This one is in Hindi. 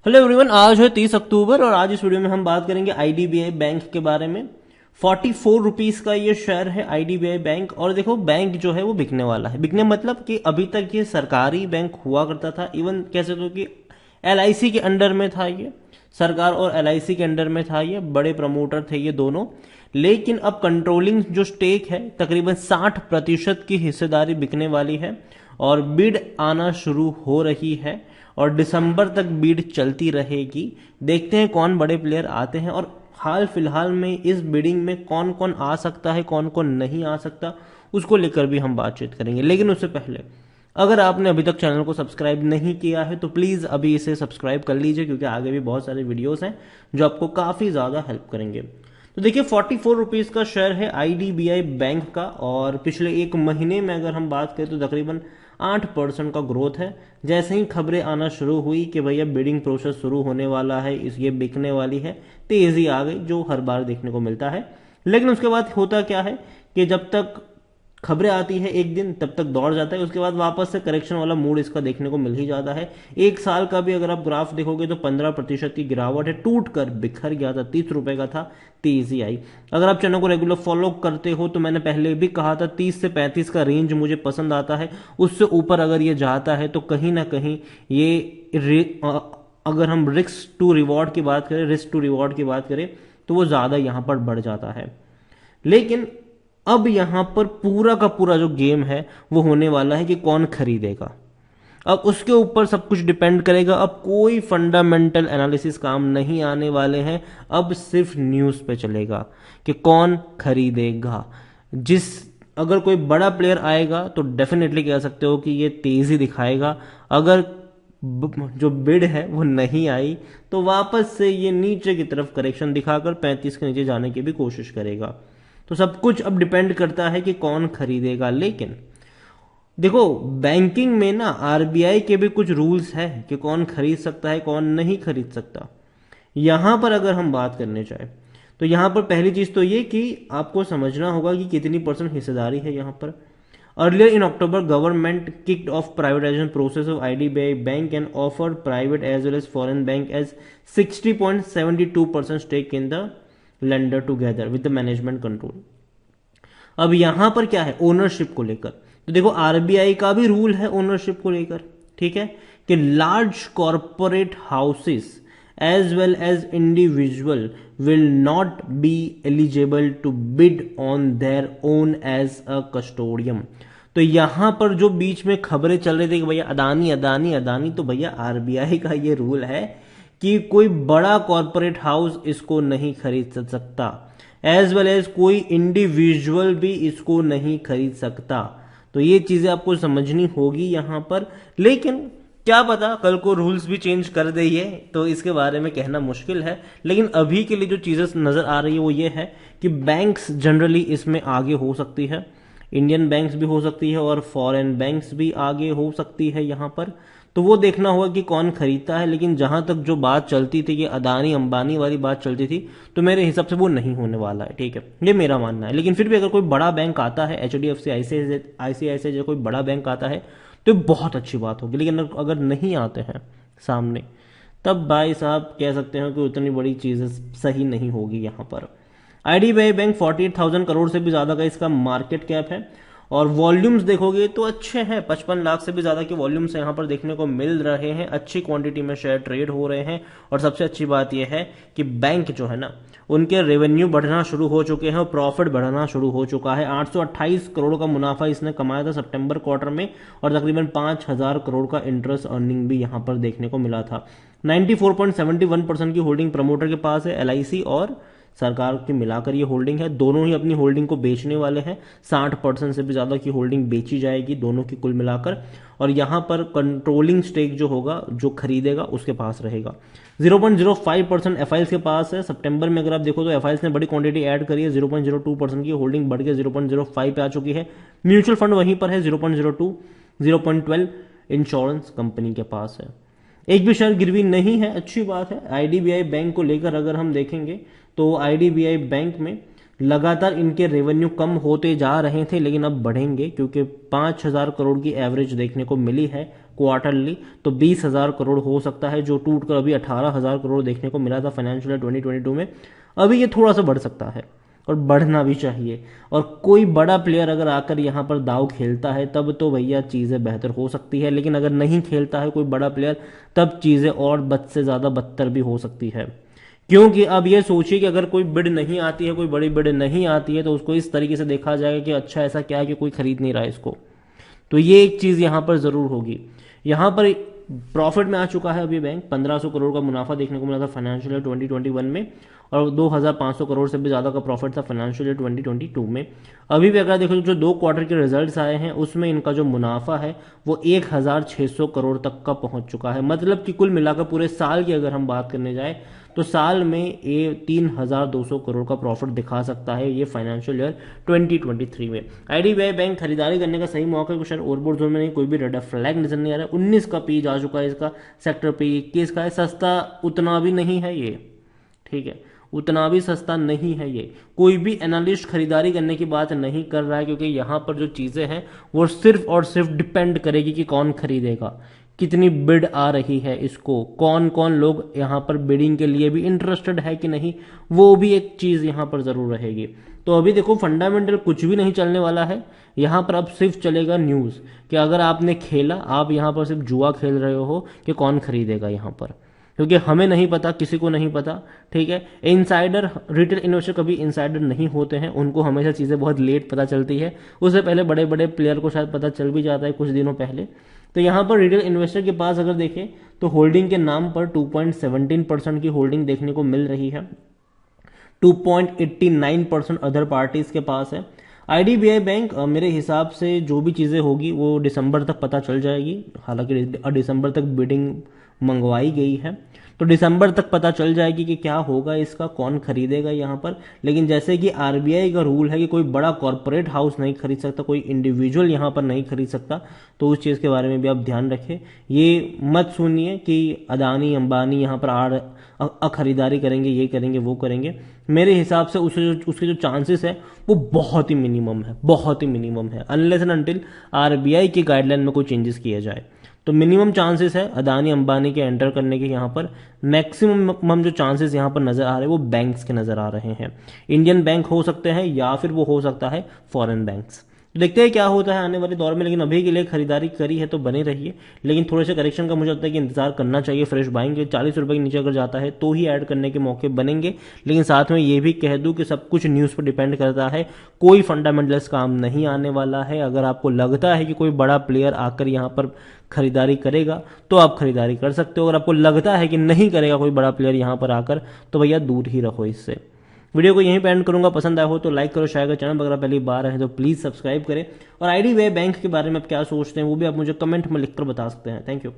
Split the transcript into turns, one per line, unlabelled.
हेलो एवरीवन, आज है 30 अक्टूबर और आज इस वीडियो में हम बात करेंगे आईडीबीआई बैंक के बारे में। 44 रुपीज का ये शेयर है आईडीबीआई बैंक। और देखो, बैंक जो है वो बिकने वाला है। बिकने मतलब कि अभी तक ये सरकारी बैंक हुआ करता था, इवन कह सकते हो कि एलआईसी के अंडर में था ये। सरकार और एलआईसी के अंडर में था ये, बड़े प्रमोटर थे ये दोनों। लेकिन अब कंट्रोलिंग जो स्टेक है, तकरीबन 60% की हिस्सेदारी बिकने वाली है और बिड आना शुरू हो रही है और दिसंबर तक बिड चलती रहेगी। देखते हैं कौन बड़े प्लेयर आते हैं और हाल फिलहाल में इस बिडिंग में कौन कौन आ सकता है, कौन कौन नहीं आ सकता, उसको लेकर भी हम बातचीत करेंगे। लेकिन उससे पहले, अगर आपने अभी तक चैनल को सब्सक्राइब नहीं किया है तो प्लीज़ अभी इसे सब्सक्राइब कर लीजिए, क्योंकि आगे भी बहुत सारे वीडियोस हैं जो आपको काफ़ी ज़्यादा हेल्प करेंगे। तो देखिए, 44 रुपीज़ का शेयर है आईडीबीआई बैंक का और पिछले एक महीने में अगर हम बात करें तो तकरीबन 8% का ग्रोथ है। जैसे ही खबरें आना शुरू हुई कि भैया बिडिंग प्रोसेस शुरू होने वाला है, इस ये बिकने वाली है, तेज़ी आ गई, जो हर बार देखने को मिलता है। लेकिन उसके बाद होता क्या है कि जब तक खबरें आती है एक दिन, तब तक दौड़ जाता है, उसके बाद वापस से करेक्शन वाला मूड इसका देखने को मिल ही जाता है। एक साल का भी अगर आप ग्राफ देखोगे तो 15% की गिरावट है, टूट कर बिखर गया था। 30 रुपए का था, तेजी आई। अगर आप चैनल को रेगुलर फॉलो करते हो तो मैंने पहले भी कहा था 30 से 35 का रेंज मुझे पसंद आता है। उससे ऊपर अगर ये जाता है तो कहीं ना कहीं अगर हम रिस्क टू रिवॉर्ड की बात करें तो वो ज्यादा यहां पर बढ़ जाता है। लेकिन अब यहां पर पूरा का पूरा जो गेम है वो होने वाला है कि कौन खरीदेगा। अब उसके ऊपर सब कुछ डिपेंड करेगा। अब कोई फंडामेंटल एनालिसिस काम नहीं आने वाले हैं, अब सिर्फ न्यूज पे चलेगा कि कौन खरीदेगा। अगर कोई बड़ा प्लेयर आएगा तो डेफिनेटली कह सकते हो कि ये तेजी दिखाएगा। अगर जो बिड है वो नहीं आई तो वापस से ये नीचे की तरफ करेक्शन दिखाकर 35 के नीचे जाने की भी कोशिश करेगा। तो सब कुछ अब डिपेंड करता है कि कौन खरीदेगा। लेकिन देखो, बैंकिंग में ना आरबीआई के भी कुछ रूल्स है कि कौन खरीद सकता है, कौन नहीं खरीद सकता। यहां पर अगर हम बात करने चाहे तो यहां पर पहली चीज तो ये कि आपको समझना होगा कि कितनी परसेंट हिस्सेदारी है यहां पर। Earlier in October, government kicked off privatization process of IDBI Bank and offered private as well as foreign bank as 60.72% stake in the lender together with the management control। अब यहां पर क्या है ओनरशिप को लेकर, तो देखो आरबीआई का भी रूल है ओनरशिप को लेकर, ठीक है, कि large corporate houses as well as individual will not be eligible to bid on their own as a custodian. तो यहां पर जो बीच में खबरें चल रही थी कि भैया अदानी अदानी अदानी, तो भैया आरबीआई का ये रूल है कि कोई बड़ा कॉरपोरेट हाउस इसको नहीं खरीद सकता, एज वेल एज कोई इंडिविजुअल भी इसको नहीं खरीद सकता। तो ये चीजें आपको समझनी होगी यहां पर। लेकिन क्या पता कल को रूल्स भी चेंज कर दे ये, तो इसके बारे में कहना मुश्किल है। लेकिन अभी के लिए जो चीजें नजर आ रही है वो ये है कि बैंक्स जनरली इसमें आगे हो सकती है। इंडियन बैंक्स भी हो सकती है और फॉरेन बैंक्स भी आगे हो सकती है यहां पर। तो वो देखना होगा कि कौन खरीदता है। लेकिन जहां तक जो बात चलती थी कि अदानी अंबानी वाली बात चलती थी, तो मेरे हिसाब से वो नहीं होने वाला है, ठीक है, ये मेरा मानना है। लेकिन फिर भी अगर कोई बड़ा बैंक आता है, एचडीएफसी आईसीआईसीआई जैसे कोई बड़ा बैंक आता है तो बहुत अच्छी बात होगी। लेकिन अगर नहीं आते हैं सामने, तब भाई साहब कह सकते हैं कि उतनी बड़ी चीजें सही नहीं होगी यहां पर। आईडीबीआई बैंक 48,000 करोड़ से भी ज्यादा का इसका मार्केट कैप है और वॉल्यूम्स देखोगे तो अच्छे हैं। 55 लाख से भी ज्यादा के वॉल्यूम्स यहां पर देखने को मिल रहे हैं। अच्छी क्वांटिटी में शेयर ट्रेड हो रहे हैं और सबसे अच्छी बात यह है कि बैंक जो है ना, उनके रेवेन्यू बढ़ना शुरू हो चुके हैं और प्रॉफिट बढ़ना शुरू हो चुका है। 828 करोड़ का मुनाफा इसने कमाया था सितंबर क्वार्टर में और तकरीबन 5,000 करोड़ का इंटरेस्ट अर्निंग भी यहां पर देखने को मिला था। 94.71% की होल्डिंग प्रमोटर के पास है, एलआईसी और सरकार की मिलाकर ये होल्डिंग है। दोनों ही अपनी होल्डिंग को बेचने वाले हैं। 60% से भी ज्यादा की होल्डिंग बेची जाएगी दोनों की कुल मिलाकर। और यहां पर कंट्रोलिंग स्टेक जो होगा, जो खरीदेगा उसके पास रहेगा। 0.05% एफआईएल्स के पास है। सितंबर में अगर आप देखो तो एफआईएल्स ने बड़ी क्वांटिटी ऐड करी है। 0.02% की होल्डिंग बढ़ के 0.05 पे आ चुकी है। म्यूचुअल फंड वहीं पर है 0.02। 0.12 इंश्योरेंस कंपनी के पास है। एक भी शेयर गिरवी नहीं है, अच्छी बात है। आईडीबीआई बैंक को लेकर अगर हम देखेंगे तो आईडीबीआई बैंक में लगातार इनके रेवेन्यू कम होते जा रहे थे, लेकिन अब बढ़ेंगे क्योंकि 5,000 करोड़ की एवरेज देखने को मिली है क्वार्टरली, तो 20,000 करोड़ हो सकता है, जो टूट कर अभी 18,000 करोड़ देखने को मिला था फाइनेंशियल ईयर 2022 में। अभी ये थोड़ा सा बढ़ सकता है और बढ़ना भी चाहिए, और कोई बड़ा प्लेयर अगर आकर यहाँ पर दाव खेलता है तब तो भैया चीज़ें बेहतर हो सकती है, लेकिन अगर नहीं खेलता है कोई बड़ा प्लेयर तब चीज़ें और बद से ज़्यादा बदतर भी हो सकती है। क्योंकि अब ये सोचिए कि अगर कोई बिड नहीं आती है, कोई बड़ी बिड नहीं आती है, तो उसको इस तरीके से देखा जाएगा कि अच्छा ऐसा क्या है कि कोई खरीद नहीं रहा है इसको। तो ये एक चीज़ यहाँ पर ज़रूर होगी। यहाँ पर प्रॉफिट में आ चुका है अभी बैंक, 1500 करोड़ का मुनाफा देखने को मिला था फाइनेंशियल ईयर 2021 में, और 2500 करोड़ से भी ज़्यादा का प्रॉफिट था फाइनेंशियल ईयर 2022 में। अभी भी अगर देखो जो 2 क्वार्टर के रिजल्ट्स आए हैं उसमें इनका जो मुनाफा है वो 1600 करोड़ तक का पहुंच चुका है। मतलब कि कुल मिलाकर पूरे साल की अगर हम बात करने जाए तो साल में ये 3200 करोड़ का प्रॉफिट दिखा सकता है ये फाइनेंशियल ईयर 2023 में। आईडीबीआई बैंक खरीदारी करने का सही मौका है, शायद ओवरबोर्ड जोन में नहीं, कोई भी रेड फ्लैग नजर नहीं आ रहा है। 19 का पी जा चुका है इसका, सेक्टर पे 21 का है, सस्ता उतना भी नहीं है ये, ठीक है, उतना भी सस्ता नहीं है ये। कोई भी एनालिस्ट खरीदारी करने की बात नहीं कर रहा है, क्योंकि यहाँ पर जो चीज़ें हैं वो सिर्फ और सिर्फ डिपेंड करेगी कि कौन खरीदेगा, कितनी बिड आ रही है इसको, कौन कौन लोग यहाँ पर बिडिंग के लिए भी इंटरेस्टेड है कि नहीं, वो भी एक चीज़ यहाँ पर ज़रूर रहेगी। तो अभी देखो फंडामेंटल कुछ भी नहीं चलने वाला है यहाँ पर, अब सिर्फ चलेगा न्यूज़ कि अगर आपने खेला, आप यहाँ पर सिर्फ जुआ खेल रहे हो कि कौन खरीदेगा यहाँ पर, क्योंकि हमें नहीं पता, किसी को नहीं पता, ठीक है। इनसाइडर, रिटेल इन्वेस्टर कभी इनसाइडर नहीं होते हैं, उनको हमेशा चीज़ें बहुत लेट पता चलती है, उससे पहले बड़े बड़े प्लेयर को शायद पता चल भी जाता है कुछ दिनों पहले। तो यहाँ पर रिटेल इन्वेस्टर के पास अगर देखें तो होल्डिंग के नाम पर 2.17% की होल्डिंग देखने को मिल रही है, 2.89% अदर पार्टीज के पास है। आईडीबीआई बैंक मेरे हिसाब से जो भी चीज़ें होगी वो दिसंबर तक पता चल जाएगी, हालांकि दिसंबर तक बिडिंग मंगवाई गई है, तो दिसंबर तक पता चल जाएगी कि क्या होगा इसका, कौन खरीदेगा यहाँ पर। लेकिन जैसे कि आरबीआई का रूल है कि कोई बड़ा कॉरपोरेट हाउस नहीं खरीद सकता, कोई इंडिविजुअल यहाँ पर नहीं खरीद सकता, तो उस चीज़ के बारे में भी आप ध्यान रखें। ये मत सुनिए कि अदानी अंबानी यहाँ पर खरीदारी करेंगे, ये करेंगे, वो करेंगे। मेरे हिसाब से उसके जो चांसेस है वो बहुत ही मिनिमम है, बहुत ही मिनिमम है, अनलेस एंड अनटिल आरबीआई की गाइडलाइन में कोई चेंजेस किया जाए। तो मिनिमम चांसेस है अदानी अंबानी के एंटर करने के यहाँ पर। मैक्सिमम जो चांसेस यहाँ पर नजर आ रहे हैं वो बैंक्स के नजर आ रहे हैं, इंडियन बैंक हो सकते हैं या फिर वो हो सकता है फॉरेन बैंक्स। देखते हैं क्या होता है आने वाले दौर में, लेकिन अभी के लिए खरीदारी करी है तो बने रहिए, लेकिन थोड़े से करेक्शन का मुझे लगता है कि इंतजार करना चाहिए। फ्रेश बाइंग के 40 रुपए के नीचे अगर जाता है तो ही ऐड करने के मौके बनेंगे, लेकिन साथ में ये भी कह दूं कि सब कुछ न्यूज़ पर डिपेंड करता है, कोई फंडामेंटल्स काम नहीं आने वाला है। अगर आपको लगता है कि कोई बड़ा प्लेयर आकर यहाँ पर खरीदारी करेगा तो आप खरीदारी कर सकते हो, अगर आपको लगता है कि नहीं करेगा कोई बड़ा प्लेयर यहाँ पर आकर तो भैया दूर ही रहो इससे। वीडियो को यहीं पे एंड करूंगा, पसंद आया हो तो लाइक करो, शेयर करो, चैनल पर अगर पहली बार है तो प्लीज सब्सक्राइब करें, और आईडीबीआई बैंक के बारे में आप क्या सोचते हैं वो भी आप मुझे कमेंट में लिखकर बता सकते हैं। Thank you.